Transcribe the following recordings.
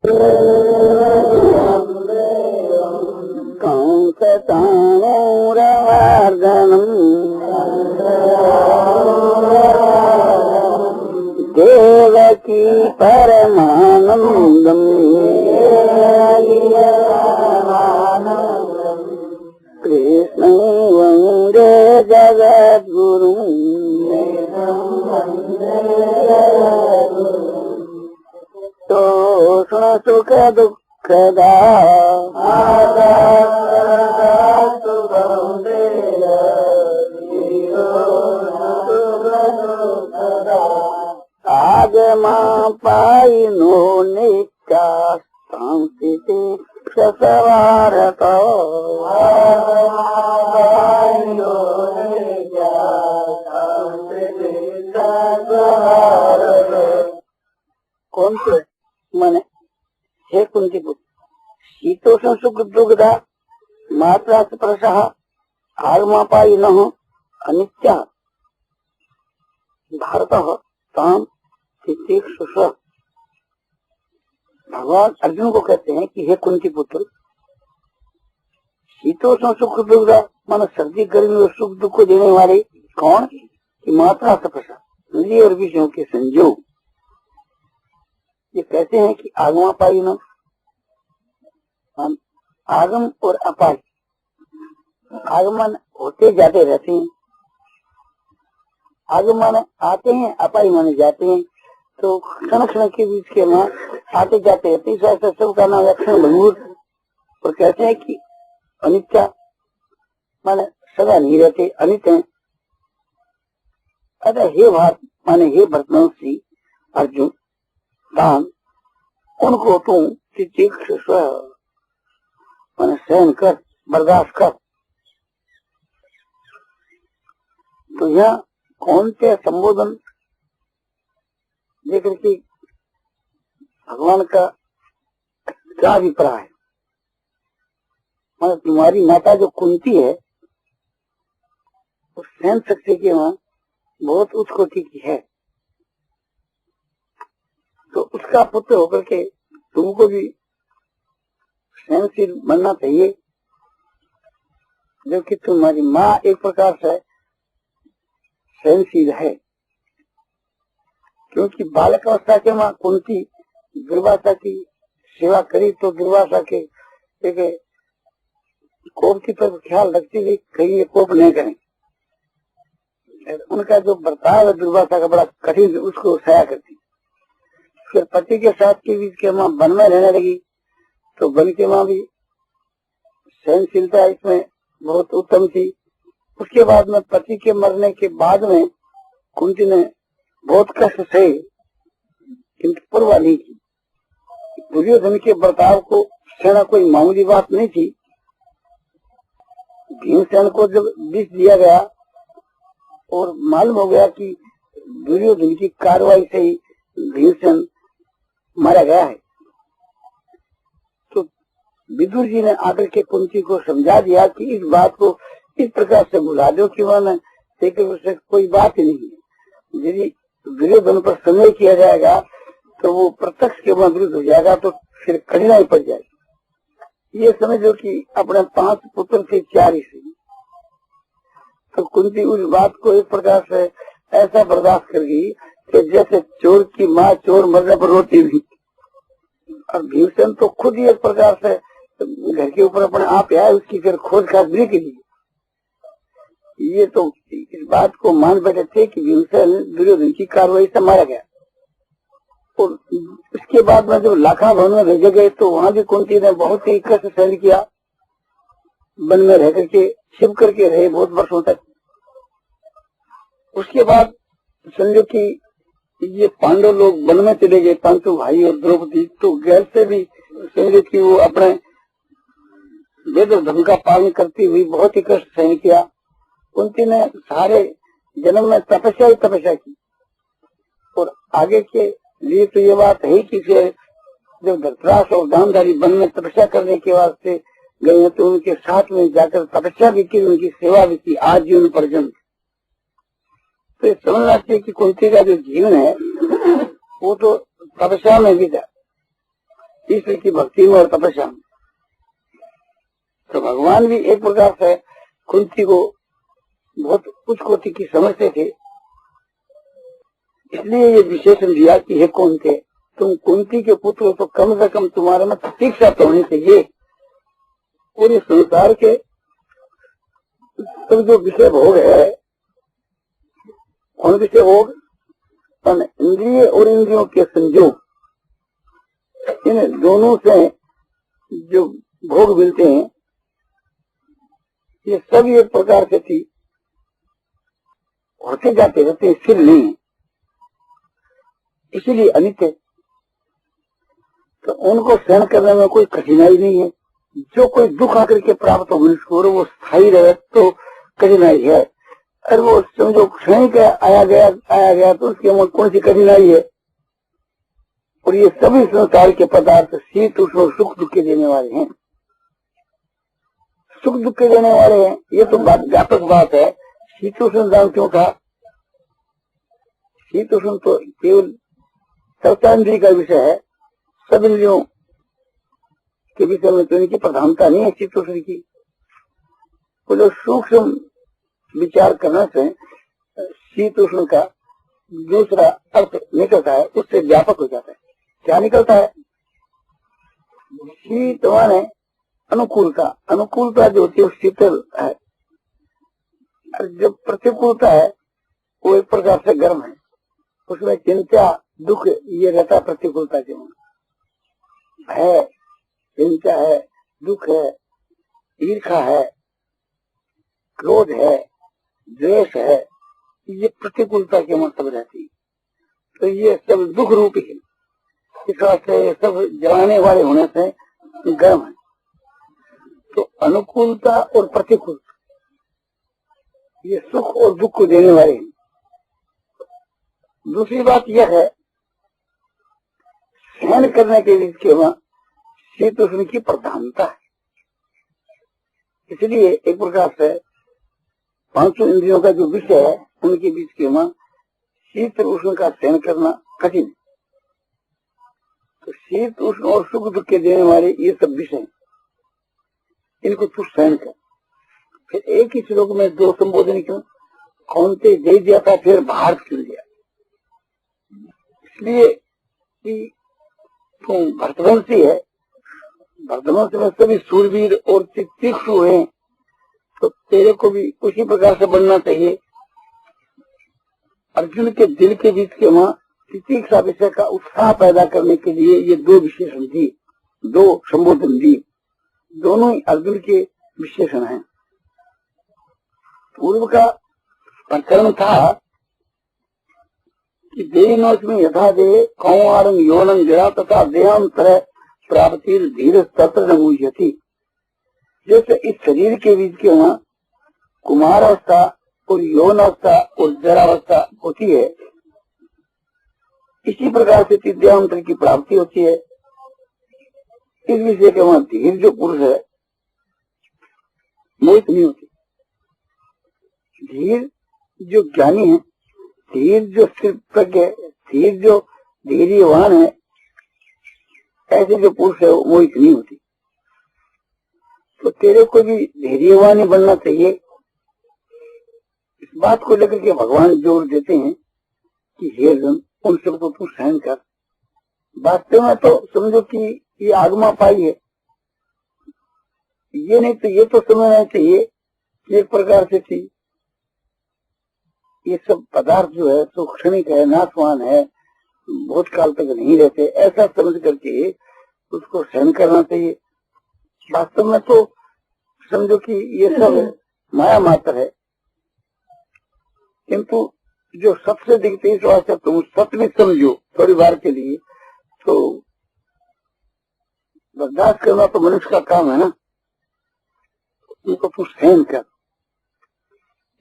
देवकी परमानंदम कृष्ण वंदे जगद्गुरु तोषण सुख दुःखदा आगमा पाइनो नित्या सांस्थिति सवारत कौन से मने हे कुंती पुत्र शीतोषण सुख दुग्धा मात्रा स्पर्शः आगमापायिनः अनित्या भारतः ताम तितिक्षुष। भगवान अर्जुन को कहते हैं कि हे कुंती पुत्र शीतोष्ण सुख दुख मानो सर्दी गर्मी और सुख दुख को देने वाले कौन कि मात्रा स्पर्श इंद्रिय और विषयों के संयोग। ये कहते हैं कि आगमापायी न आगम और अपाय आगमन होते जाते रहते हैं। आगमन आते हैं अपाय माने जाते हैं तो क्षण क्षण के बीच के वहाँ आते जाते हैं। तीसरा सब का नाम क्षण भंगुर और कहते हैं कि अनित्य माने सदा नहीं रहते अनित्य है। अतः हे भात माने हे भरतवंशी अर्जुन दान उनको तुम तितिक्षुष माने सहन कर बर्दाश्त कर। तो यह कौन से संबोधन लेकर के भगवान का क्या अभिप्राय है। मतलब तुम्हारी माता जो कुंती है उस सहन शक्ति के वहां बहुत उच्च कोटि की है तो उसका पुत्र होकर के तुमको भी सहनशील बनना चाहिए। जबकि तुम्हारी माँ एक प्रकार से सहनशील है क्योंकि बालक अवस्था के माँ कुंती दुर्वासा की सेवा करी तो दुर्वासा के एक कोप की तरफ ख्याल रखती हुई कहीं ये कोप नहीं करें। उनका जो बर्ताव है दुर्वासा का बड़ा कठिन उसको सहाय करती। फिर पति के साथ के बीच के माँ वन में रहने लगी तो वन के माँ भी सहनशीलता इसमें बहुत उत्तम थी। उसके बाद में पति के मरने के बाद में कुंती ने बहुत कष्ट सहे किंतु परवाह नहीं की। दुर्योधन के बर्ताव को सहना कोई मामूली बात नहीं थी। भीमसेन को जब विष दिया गया और मालूम हो गया कि दुर्योधन की कार्रवाई से ही भीमसेन मारा गया है तो विदुर जी ने आकर के कुंती को समझा दिया कि इस बात को इस प्रकार से बुला दो कि वह उससे कोई बात ही नहीं है। यदि दुर्योधन पर संदेह किया जाएगा तो वो प्रत्यक्ष के विरुद्ध हो जाएगा तो फिर कठिनाई पड़ जाएगी। ये समझो कि अपने 5 पुत्र थे 4 ही से तो कुंती उस बात को एक प्रकार से ऐसा बर्दाश्त कर गई कि जैसे चोर की माँ चोर मरने पर रोती हुई। और भीमसेन तो खुद ही एक प्रकार से घर के ऊपर अपने आप आए उसकी फिर खोज खाजने के लिए। ये तो इस बात को मान बैठे थे कि भीमसेन दुर्योधन की कार्रवाई से मारा गया। और उसके बाद में जब लाखा भवन में भेजे गए तो वहां भी कुंती ने बहुत ही कष्ट सहन किया। वन में रह करके छिप करके रहे बहुत वर्षों तक। उसके बाद समझो कि ये पांडव लोग वन में चले गए 5 भाई और द्रौपदी तो गैर से भी समझो कि वो अपने वेद धर्म का पालन करती हुई बहुत ही कष्ट सहन किया। कुंती ने सारे जन्म में तपस्या ही तपस्या की। और आगे के लिए तो ये बात है कि फिर जब धृतराष्ट्र और गांधारी वन में तपस्या करने के वास्ते गए तो उनके साथ में जाकर तपस्या भी की उनकी सेवा भी की आज जीवन पर्यंत। तो ये समझना चाहिए कि कुंती का जो जीवन है वो तो तपस्या में भी था। ईश्वर की भक्ति में और तपस्या में। तो भगवान भी एक प्रकार से कुंती को बहुत उच्च कोटि की समझते थे, इसलिए ये विशेषण दिया कि हे कुंती, तुम कुंती के पुत्र हो तो कम से कम तुम्हारे में प्रतीक्षा तो होनी चाहिए। पूरे संसार के सब जो विषय भोग है, कौन विषय भोग, इंद्रिय और इंद्रियों के संयोग, इन दोनों से जो भोग मिलते हैं ये सब एक प्रकार से थी होते जाते रहते, स्थिर नहीं है, इसीलिए अनित्य। तो उनको सहन करने में कोई कठिनाई नहीं है। जो कोई दुख आकर के प्राप्त हो मनुष्य को वो स्थायी रहे तो कठिनाई है, और वो समझो क्षणिक आया गया तो उसके में कौन सी कठिनाई है। और ये सभी संसार के पदार्थ शीत उष्ण सुख दुख के देने वाले हैं, सुख दुख के देने वाले हैं, ये तो व्यापक बात है। शीत उष्ण दान क्यों था? शीत उष्ण तो केवल सर्वांद्रिय का विषय है, सब इंद्रियों के विषय में तो इनकी प्रधानता नहीं है शीत उष्ण की। तो जो सूक्ष्म विचार करने से शीत उष्ण का दूसरा अर्थ निकलता है, उससे व्यापक हो जाता है। क्या निकलता है? शीत माने अनुकूलता, अनुकूलता जो होती है वो शीतल है, और जब प्रतिकूलता है वो एक प्रकार से गर्म है, उसमें चिंता दुख ये रहता है। प्रतिकूलता के है, चिंता है, दुख है, ईर्ष्या है, क्रोध है, द्वेष है, ये प्रतिकूलता के मतलब रहती है। तो ये सब दुख रूप है, इस वास्ते सब जलाने वाले होने से गर्म है। तो अनुकूलता और प्रतिकूलता ये सुख और दुख को देने वाले हैं। दूसरी बात यह है, सहन करने के लिए केवल शीत उष्ण की प्रधानता है, इसलिए एक प्रकार से पांचों इंद्रियों का जो विषय है उनके बीच केवल शीत उष्ण का सहन करना कठिन है। तो शीत उष्ण और सुख दुख के देने वाले ये सब विषय, इनको तू सहन कर। फिर एक ही श्लोक में दो संबोधन क्यों? कौनते दे दिया था, फिर भारत क्यों दिया? इसलिए कि तुम भरतवंशी है, भरतवंश में सभी सूरवीर और तीक्ष्ण हैं, तो तेरे को भी उसी प्रकार से बनना चाहिए। अर्जुन के दिल के बीच के वहां तीक्ष्ण विषय का उत्साह पैदा करने के लिए ये दो विशेषण दिए, दो संबोधन दिए, दोनों ही अर्जुन के विशेषण हैं। पूर्व का प्रकरण था कि देहिनोस्मिन् यथा देहे कौमारं यौनं जरा तथा देहांतर प्राप्ति धीर तत्र न मुह्यति। जैसे इस शरीर के बीच के वहां कुमारावस्था और यौनावस्था और जरावस्था होती है, इसी प्रकार से तिद्यांतर की प्राप्ति होती है। इस विषय के वहां धीर जो पुरुष है मोहित नहीं होती। धीर जो ज्ञानी है, धीर जो स्थिर प्रज्ञ है, धीर जो धैर्यवान है, ऐसे जो पुरुष है वो मोहित नहीं होती। तो तेरे को भी धैर्यवान ही बनना चाहिए। इस बात को लेकर के भगवान जोर देते हैं कि हे अर्जुन, उन सबको तू सहन कर। वास्तव में तो समझो कि ये आगमा पाई है, ये नहीं तो ये तो समझना चाहिए कि एक प्रकार से थी ये सब पदार्थ जो है तो क्षणिक है, नाशवान है, बहुत काल तक नहीं रहते, ऐसा समझ करके उसको सहन करना चाहिए। वास्तव में तो समझो कि ये सब माया मात्र है, किंतु जो सबसे दिखते इस वास्ते तुम सत्य में समझो थोड़ी बार के लिए, तो बर्दाश्त करना तो मनुष्य का काम है ना, उनको तू सहन कर।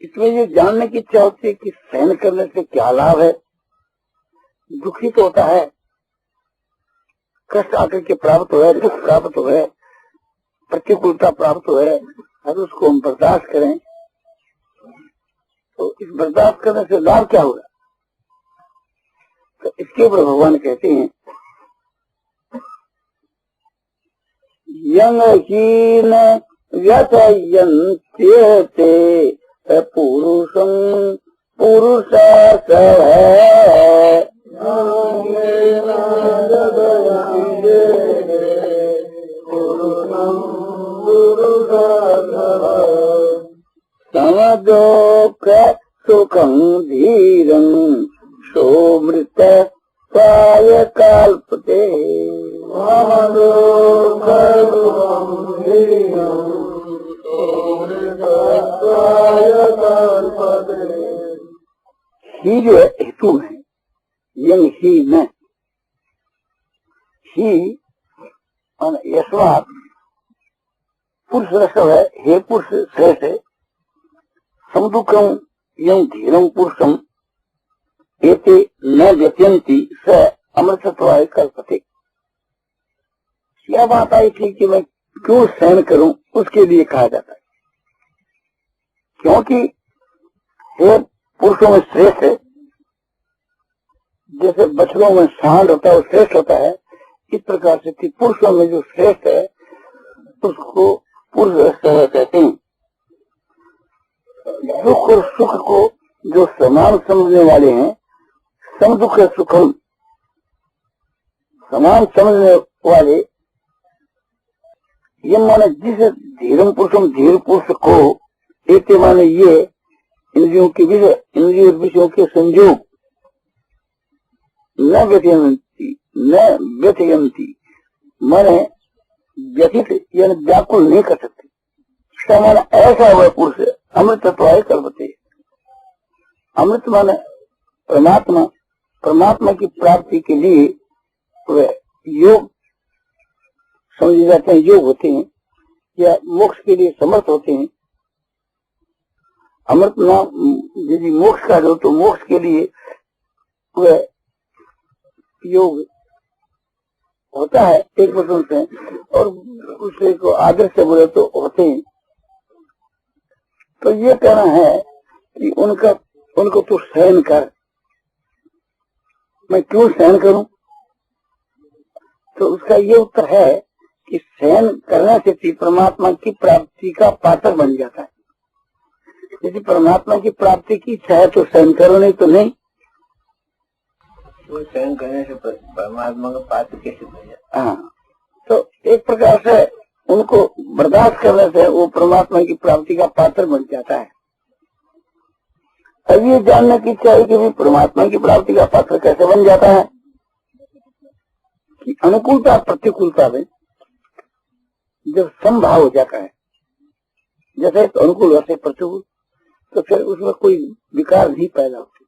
इसमें ये जानने की इच्छा होती है कि सहन करने से क्या लाभ है। दुखी तो होता है, कष्ट आकर के प्राप्त हो है, दुख प्राप्त हो है, प्रतिकूलता प्राप्त हो है, और उसको हम बर्दाश्त करें तो इस बर्दाश्त करने से लाभ क्या होगा? तो इसके ऊपर भगवान कहते हैं यंगहीन व्यथयन्त्येते पुरुषं पुरुषासः समदोख सुखं धीरं सोमृत स्वाय कल्पते। ही जो हेतु है, यंग ही न ही यशवाद पुरुष रसव है, हे पुरुष श्रेष्ठ है। समदुखम यं धीरम पुरुषम एते न व्यत्यंती स अमृतत्वाय कल्पते। क्या बात आई थी कि मैं क्यों सहन करूं, उसके लिए कहा जाता है, क्योंकि हे पुरुषों में श्रेष्ठ है। जैसे बछड़ों में सांड होता है वो श्रेष्ठ होता है, इस प्रकार से पुरुषों में जो श्रेष्ठ है उसको पुरुष कहते हैं। दुख और सुख को जो समान समझने वाले हैं, सम दुख सुखम, समान समझने वाले, ये माने जिस धीरम पुरुषम धीर पुरुष को एक माने ये इंद्रियों के विषय, इंद्रिय विषयों के संयोग न व्यथयंती माने व्यथित यानी व्याकुल नहीं कर सकते। माना ऐसा हुआ पुरुष अमृतत्वाय कल्पते। अमृत माने परमात्मा, परमात्मा की प्राप्ति के लिए वे योग समझे जाते हैं, योग होते हैं या मोक्ष के लिए समर्थ होते हैं। अमृत नाम यदि मोक्ष का हो तो मोक्ष के लिए वह योग होता है एक पर्सन से, और उससे को आदर से बोले तो होते हैं। तो ये कहना है कि उनको तू सहन कर। मैं क्यों सहन करूं? तो उसका ये उत्तर है कि सहन करने से परमात्मा की प्राप्ति का पात्र बन जाता है। यदि परमात्मा की प्राप्ति की इच्छा है तो सहन करो, नहीं तो नहीं। वो सहन करने से परमात्मा का पात्र कैसे बन जाता? हाँ, तो एक प्रकार से उनको बर्दाश्त करने से वो परमात्मा की प्राप्ति का पात्र बन जाता है। अब ये जानने की इच्छा है कि परमात्मा की प्राप्ति का पात्र कैसे बन जाता है, कि अनुकूलता प्रतिकूलता में जब समभाव हो जाता है, जैसे अनुकूल वैसे प्रतिकूल, तो फिर उसमें कोई विकार नहीं पैदा होती।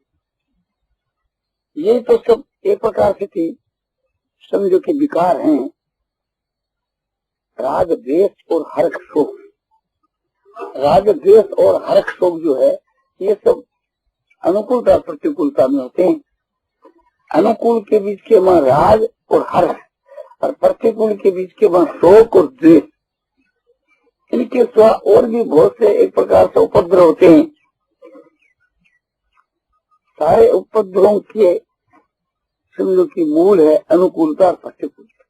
ये तो सब एक प्रकार से थी समझो कि विकार हैं, राग द्वेष और हर्ष शोक। राग द्वेष और हर्ष शोक जो है ये सब अनुकूलता प्रतिकूलता में होते हैं। अनुकूल के बीच के मां राग और हर्ष, और प्रतिकूल के बीच के मां शोक और द्वेष। इनके सिवा और भी बहुत से एक प्रकार से उपद्रव होते हैं। सारे उपद्रवों के समझो की मूल है अनुकूलता और प्रतिकूलता।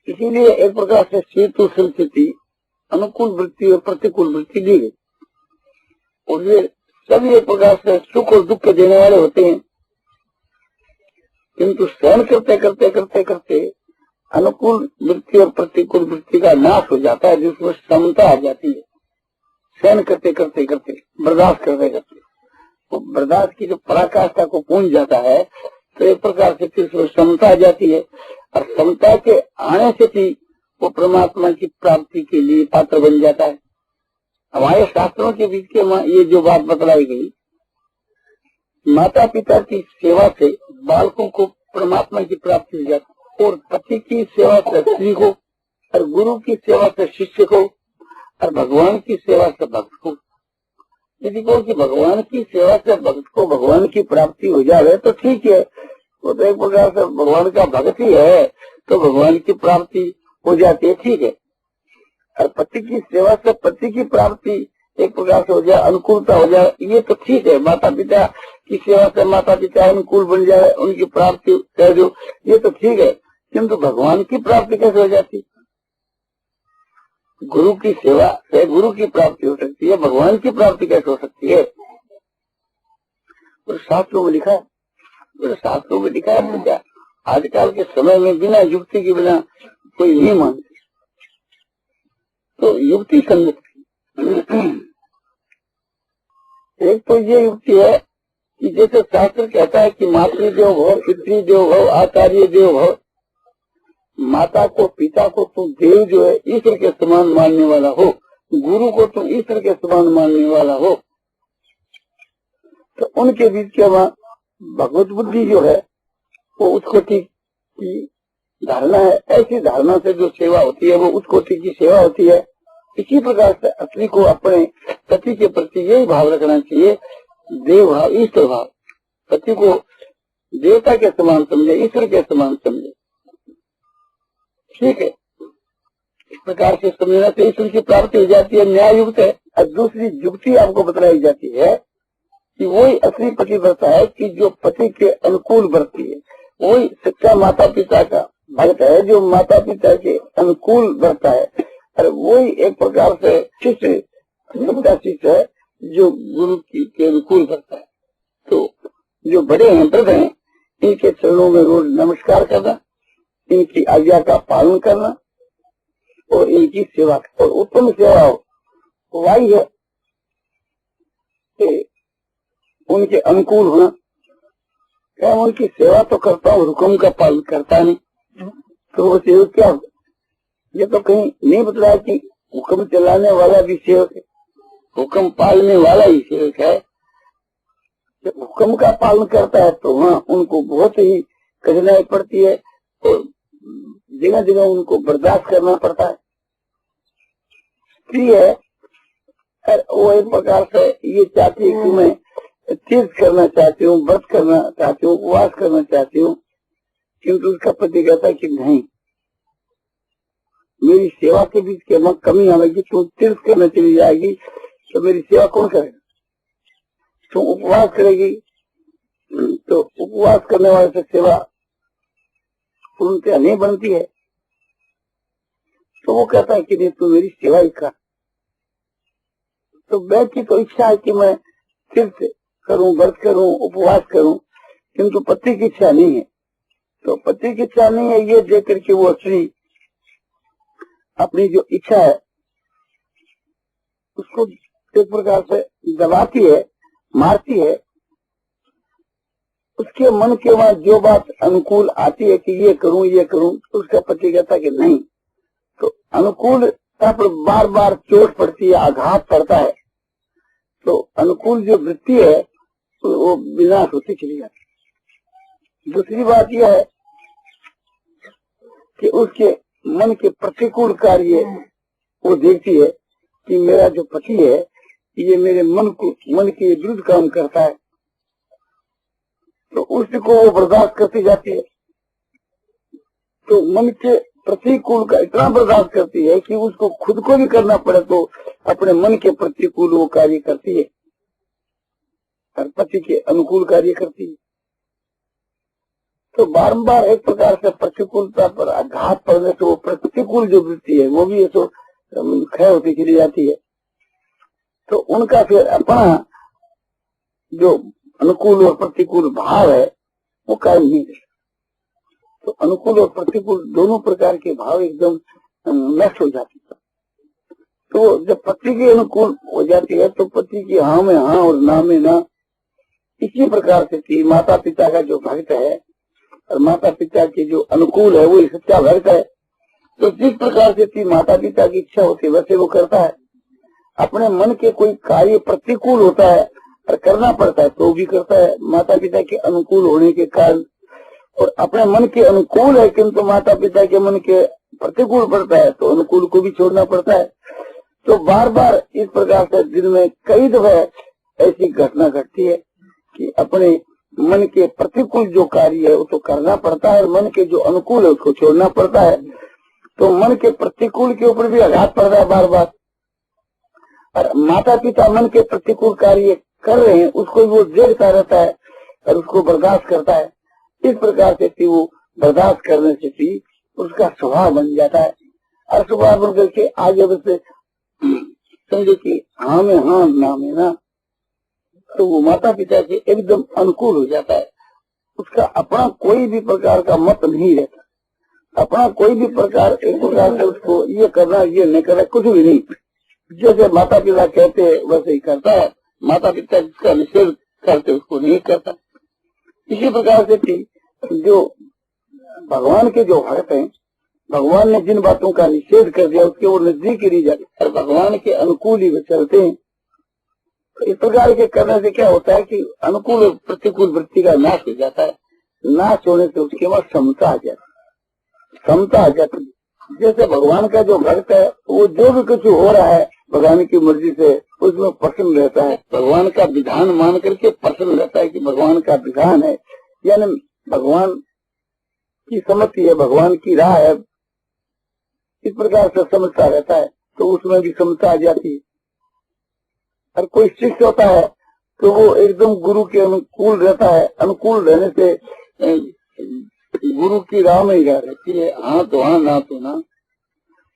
इसीलिए एक प्रकार से शीतु स्थिति, अनुकूल वृत्ति और प्रतिकूल वृत्ति दी गई, और ये सभी एक प्रकार से सुख और दुख देने वाले होते हैं। किंतु सहन करते करते करते करते अनुकूल वृत्ति और प्रतिकूल वृत्ति का नाश हो जाता है, जिसमें समता आ जाती है। सहन करते करते करते, बर्दाश्त करते करते, तो बर्दाश्त की जो पराकाष्ठा को पहुंच जाता है, तो एक प्रकार से फिर समता आ जाती है, और समता के आने से भी वो परमात्मा की प्राप्ति के लिए पात्र बन जाता है। हमारे शास्त्रों के बीच के ये जो बात बतलाई गई, माता पिता की सेवा से बालकों को परमात्मा की प्राप्ति हो जाती है, और पति की सेवा से स्त्री को, और गुरु की सेवा से शिष्य को, और भगवान की सेवा से भक्त को। यदि को कि भगवान की सेवा से भक्त को भगवान की प्राप्ति हो जाए तो ठीक है, वो तो एक प्रकार से भगवान का भक्त ही है, तो भगवान की प्राप्ति हो जाती है, ठीक है। और पति की सेवा से पति की प्राप्ति एक प्रकार से हो जाए, अनुकूलता हो जाए, ये तो ठीक है। माता पिता की सेवा से माता पिता अनुकूल बन जाए, उनकी प्राप्ति कह दो, ये तो ठीक है। किंतु भगवान की प्राप्ति कैसे हो जाती? गुरु की सेवा से गुरु की प्राप्ति हो सकती है, भगवान की प्राप्ति कैसे हो सकती है? और शास्त्रों में लिखा है, शास्त्रों में लिखा है तो क्या आजकल के समय में बिना युक्ति के बिना कोई नहीं मानते, तो युक्ति संगत एक तो ये युक्ति है कि जैसे शास्त्र कहता है कि मातृदेव भव, पितृदेव भव, आचार्य देव भव, माता को पिता को तुम देव जो है ईश्वर के समान मानने वाला हो, गुरु को तुम ईश्वर के समान मानने वाला हो, तो उनके बीच के वहाँ भगवत बुद्धि जो है वो उस कोटि की धारणा है। ऐसी धारणा से जो सेवा होती है वो उस कोटि की सेवा होती है। इसी प्रकार से असली को अपने पति के प्रति यही भाव रखना चाहिए, देव भाव, ईश्वर भाव। पति को देवता के समान समझे, ईश्वर के समान समझे, ठीक है। इस प्रकार से समझना से ईश्वर की प्राप्ति हो जाती है, न्याय युक्त है। और दूसरी युक्ति आपको बतलाई जाती है कि वही असली पति बरता है कि जो पति के अनुकूल बरती है, वही सच्चा माता पिता का भक्त है जो माता पिता के अनुकूल बरता है, और वही एक प्रकार से शिष्य सच्चा शिष्य है जो गुरु के अनुकूल बरता है। तो जो बड़े हैं वृद्ध हैं, इनके चरणों में रोज नमस्कार करना, इनकी आज्ञा का पालन करना और इनकी सेवा, और उत्तम सेवा हो वही है कि उनके अनुकूल होना। क्या उनकी सेवा तो करता हूँ, हुक्म का पालन करता नहीं, तो वो सेवक क्या हो? ये तो कहीं नहीं बतलाया कि हुक्म चलाने वाला भी सेवक है, हुक्म पालने वाला ही सेवक है। जब हुक्म का पालन करता है तो वहाँ उनको बहुत ही कठिनाई पड़ती है और जगह जगह उनको बर्दाश्त करना पड़ता है। स्त्री है वो एक प्रकार से ये चाहती है कि मैं तीर्थ करना चाहती हूँ, व्रत करना चाहती हूँ, उपवास करना चाहती हूँ, किंतु उसका पति कहता है कि नहीं, मेरी सेवा के बीच के में कमी आएगी, तुम तीर्थ करने चली जाएगी तो मेरी सेवा कौन करेगा? तुम उपवास करेगी तो उपवास करने वाले से सेवा पूर्णतः नहीं बनती है। तो वो कहता है कि नहीं, तू मेरी सेवा ही कर। तो बैठ की तो इच्छा है कि मैं तीर्थ करूं, व्रत करूं, उपवास करूं, किंतु पति की इच्छा नहीं है। तो पति की इच्छा नहीं है ये देख करके वो स्त्री अपनी जो इच्छा है उसको एक प्रकार से दबाती है, मारती है। उसके मन के वहां जो बात अनुकूल आती है कि ये करूं ये करूं, तो उसका पति कहता है कि नहीं। तो अनुकूलता पर बार बार चोट पड़ती है, आघात पड़ता है, तो अनुकूल जो वृत्ति है तो वो विनाश होती चली जाती। दूसरी बात यह है कि उसके मन के प्रतिकूल कार्य वो देखती है कि मेरा जो पति है ये मेरे मन के विरुद्ध काम करता है, तो उसको वो बर्दाश्त करती जाती है। तो मन के प्रतिकूल का इतना बर्दाश्त करती है कि उसको खुद को भी करना पड़े तो अपने मन के प्रतिकूल वो कार्य करती है और पति के अनुकूल कार्य करती है। तो बारंबार एक प्रकार से प्रतिकूलता पर आघात पड़ने से वो प्रतिकूल जो वृत्ति है वो भी तो क्षय होती चली जाती है। तो उनका फिर अपना जो अनुकूल और प्रतिकूल भाव है वो कायम नहीं रहता। तो अनुकूल और प्रतिकूल दोनों प्रकार के भाव एकदम नष्ट हो जाते हैं। तो जब पति के अनुकूल हो जाती है तो पति की हाँ में हाँ और ना में ना, इसी प्रकार से माता पिता का जो भक्त है और माता पिता के जो अनुकूल है वो सच्चा भक्त है। तो जिस प्रकार से माता पिता की इच्छा होती है वैसे वो करता है। अपने मन के कोई कार्य प्रतिकूल होता है और करना पड़ता है तो भी करता है माता पिता के अनुकूल होने के कारण, और अपने मन के अनुकूल है किंतु माता पिता के मन के प्रतिकूल पड़ता है तो अनुकूल को भी छोड़ना पड़ता है। तो बार बार इस प्रकार से दिन में कई दफे ऐसी घटना घटती है कि अपने मन के प्रतिकूल जो कार्य है वो तो करना पड़ता है और मन के जो अनुकूल है उसको छोड़ना पड़ता है। तो मन के प्रतिकूल के ऊपर भी आघात पड़ रहा है बार बार, और माता पिता मन के प्रतिकूल कार्य कर रहे हैं उसको वो देखता रहता है और उसको बर्दाश्त करता है। इस प्रकार से वो बर्दाश्त करने से उसका स्वभाव बन जाता है हर्षवार बन करके आगे बढ़ते, समझो कि हाँ में हाँ ना में ना, तो वो माता पिता के एकदम अनुकूल हो जाता है। उसका अपना कोई भी प्रकार का मत नहीं रहता, अपना कोई भी प्रकार एक प्रकार से उसको ये करना ये नहीं करना कुछ भी नहीं। जैसे माता पिता कहते हैं वैसे ही करता है, माता पिता जिसका निषेध करते उसको नहीं करता। इसी प्रकार से जो भगवान के जो भक्त हैं, भगवान ने जिन बातों का निषेध कर दिया उसके वो नजदीक ही नहीं जाते और भगवान के अनुकूल ही वे चलते हैं। तो इस प्रकार के करने से क्या होता है कि अनुकूल और प्रतिकूल वृत्ति का नाश हो जाता है। नाश होने से उसके बाद समता आ जाती, समता आ जाती। जैसे भगवान का जो भक्त है वो जो भी कुछ हो रहा है भगवान की मर्जी से उसमें प्रसन्न रहता है, भगवान का विधान मान करके प्रसन्न रहता है कि भगवान का विधान है, यानी भगवान की सम्मति है, भगवान की राह है, इस प्रकार से समझता रहता है। तो उसमें भी समता आ जाती है। और कोई शिष्य होता है तो वो एकदम गुरु के अनुकूल रहता है। अनुकूल रहने से गुरु की राह में ही रहती है, हाँ तो हाँ ना तो ना।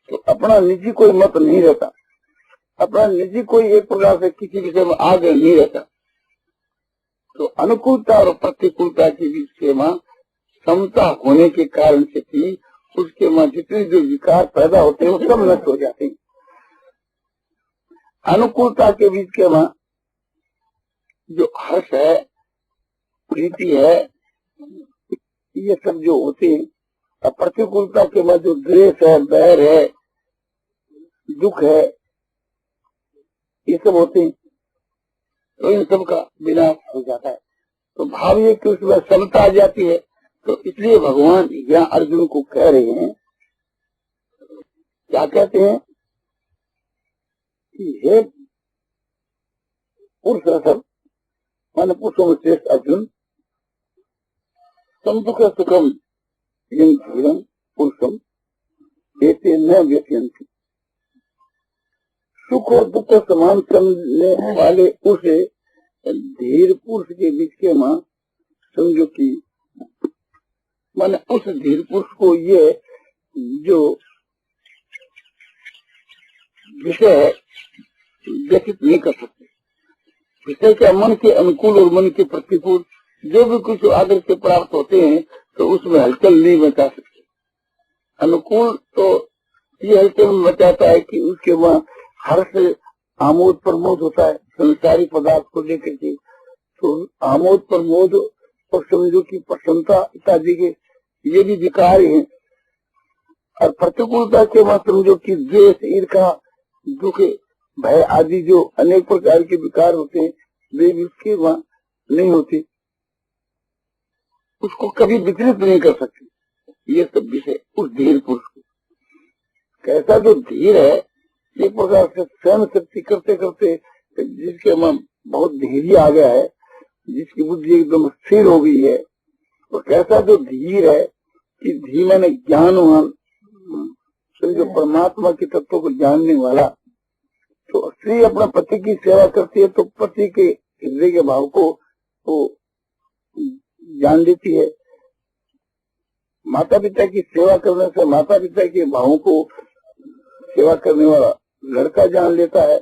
तो अपना निजी कोई मत नहीं रहता, अपना निजी कोई एक प्रकार से किसी विषय में आगे नहीं रहता। तो अनुकूलता और प्रतिकूलता के बीच में समता होने के कारण से भी उसके में जितने जो विकार पैदा होते हैं वो सब नष्ट हो जाते हैं। अनुकूलता के बीच के में जो हर्ष है, प्रीति है, ये सब जो होते हैं, और प्रतिकूलता के में जो द्वेष है, बैर है, दुख है, ये सब होते हैं। तो इन सब का विनाश हो जाता है। तो भाव ये कि उसमें समता आ जाती है। तो इसलिए भगवान यहाँ अर्जुन को कह रहे हैं, क्या कहते हैं कि हे पुरुष सब मान पुरुषों में श्रेष्ठ अर्जुन, सम दुख सुखम धीरम पुरुषम एते न व्यत्यन्ति। सुख और दुख समान समझने वाले उस धीर पुरुष के बीच के मां समझो कि माने उस धीर पुरुष को ये जो विषय है व्यथित नहीं कर सकते। विषय के मन के अनुकूल और मन के प्रतिकूल जो भी कुछ आदर से प्राप्त होते हैं तो उसमें हलचल नहीं मचा सकते। अनुकूल तो ये हलचल मचाता है कि उसके वहाँ हर्ष आमोद प्रमोद होता है संसारी पदार्थ को लेकर के। तो आमोद प्रमोद और समझो की प्रसन्नता इत्यादि के ये भी विकार हैं। और प्रतिकूलता के बाद समझो कि द्वेष, ईर्ष्या, दुख, भय आदि जो अनेक प्रकार के विकार होते हैं वे भी उसके वहाँ नहीं होते, उसको कभी विचलित नहीं कर सकते। ये सब विषय उस धीर पुरुष को, कैसा जो धीर है एक प्रकार से सहन शक्ति करते करते जिसके मन बहुत धैर्य आ गया है, जिसकी बुद्धि एकदम स्थिर हो गई है, तो कैसा जो धीर है कि धीमे ने ज्ञानवान जो परमात्मा के तत्व को जानने वाला। तो स्त्री अपना पति की सेवा करती है तो पति के हृदय के भाव को वो जान लेती है। माता पिता की सेवा करने से माता पिता के भावों को सेवा करने वाला लड़का जान लेता है।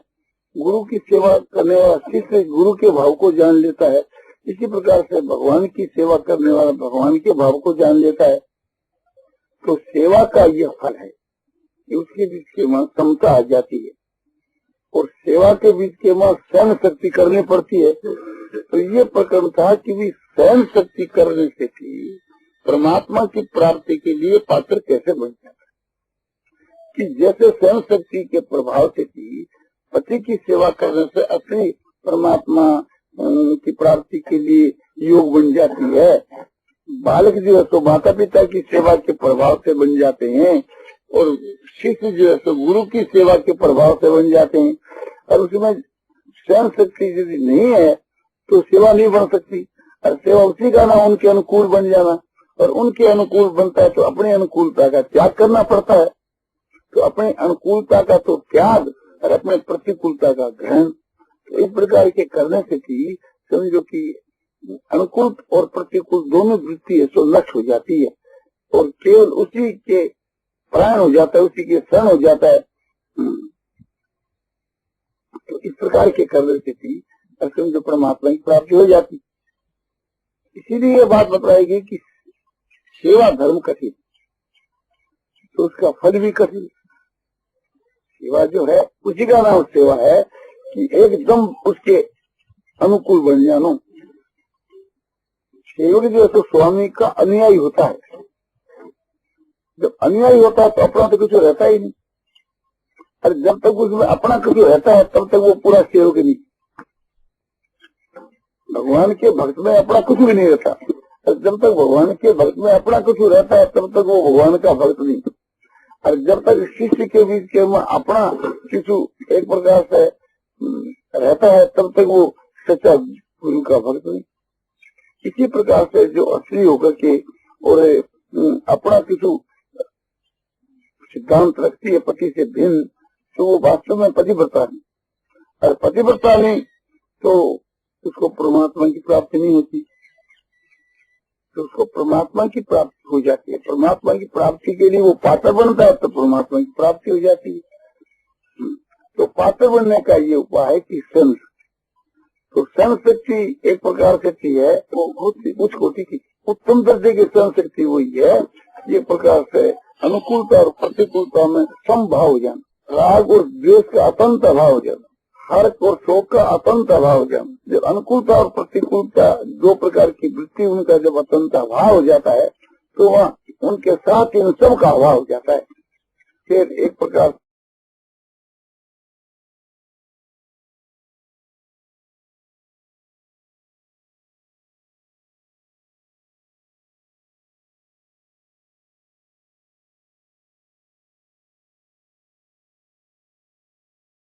गुरु की सेवा करने वाला शिष्य गुरु के भाव को जान लेता है। इसी प्रकार से भगवान की सेवा करने वाला भगवान के भाव को जान लेता है। तो सेवा का यह फल है कि उसके बीच के मां समता आ जाती है और सेवा के बीच के मां सहन शक्ति करनी पड़ती है। तो ये प्रकरण था कि भी सहन शक्ति करने से भी परमात्मा की प्राप्ति के लिए पात्र कैसे बन जाता है। कि जैसे सहन शक्ति के प्रभाव से भी पति की सेवा करने से अपनी परमात्मा की प्राप्ति के लिए योग बन जाती है। बालक जो है तो माता पिता की सेवा के प्रभाव से बन जाते हैं और शिष्य जो है तो गुरु की सेवा के प्रभाव से बन जाते हैं। और उसमें सहन शक्ति यदि नहीं है तो सेवा नहीं बन सकती। और सेवा उसी का नाम उनके अनुकूल बन जाना, और उनके अनुकूल बनता है तो अपने अनुकूलता का त्याग करना पड़ता है। तो अपने अनुकूलता का तो त्याग और अपने प्रतिकूलता का ग्रहण, तो इस प्रकार के करने से भी समझो कि अनुकूल और प्रतिकूल दोनों वृत्ति है सो नष्ट हो जाती है और केवल उसी के प्राण हो जाता है, उसी के शरण हो जाता है। तो इस प्रकार के करने से भी असल जो परमात्मा की प्राप्ति हो जाती। इसीलिए ये बात बताएगी कि सेवा धर्म कठिन, तो उसका फल भी कठिन। सेवा जो है उसी का नाम सेवा है कि एकदम उसके अनुकूल बन जानो। सेवक जो है तो स्वामी का अनुयायी होता है। जब अनुयायी होता है तो अपना तो कुछ रहता ही नहीं, और जब तक उसमें अपना कुछ रहता है तब तक वो पूरा सेवक नहीं। भगवान के भक्त में अपना कुछ भी नहीं रहता, और जब तक भगवान के भक्त में अपना कुछ रहता है तब तक वो भगवान का भक्त नहीं। और जब तक शिष्य के बीच के में अपना शिशु एक प्रकार से रहता है तब तक वो सच्चा गुरु का भक्त नहीं। इसी प्रकार से जो असली होकर के और अपना किसी सिद्धांत रखती है पति से भिन्न, तो वो वास्तव में पतिव्रता है। और पतिव्रता नहीं तो उसको परमात्मा की प्राप्ति नहीं होती, तो उसको परमात्मा की प्राप्ति हो जाती है। परमात्मा की प्राप्ति के लिए वो पात्र बनता है तो परमात्मा की प्राप्ति हो जाती है। तो पात्र बनने का ये उपाय है कि सन, तो सन शक्ति एक प्रकार शक्ति है, वो बहुत उच्च कोटि की उत्तम दर्जे की सन शक्ति वही है। ये प्रकार से अनुकूलता और प्रतिकूलता में समभाव हो जाना, राग और द्वेष का अतंत अभाव हो जाना, हर्ष और शोक का अतंत अभाव हो जाना। जब अनुकूलता और प्रतिकूलता दो प्रकार की वृत्ति उनका जब अतंत अभाव हो जाता है तो वहाँ उनके साथ इन सब का अभाव हो जाता है। फिर एक प्रकार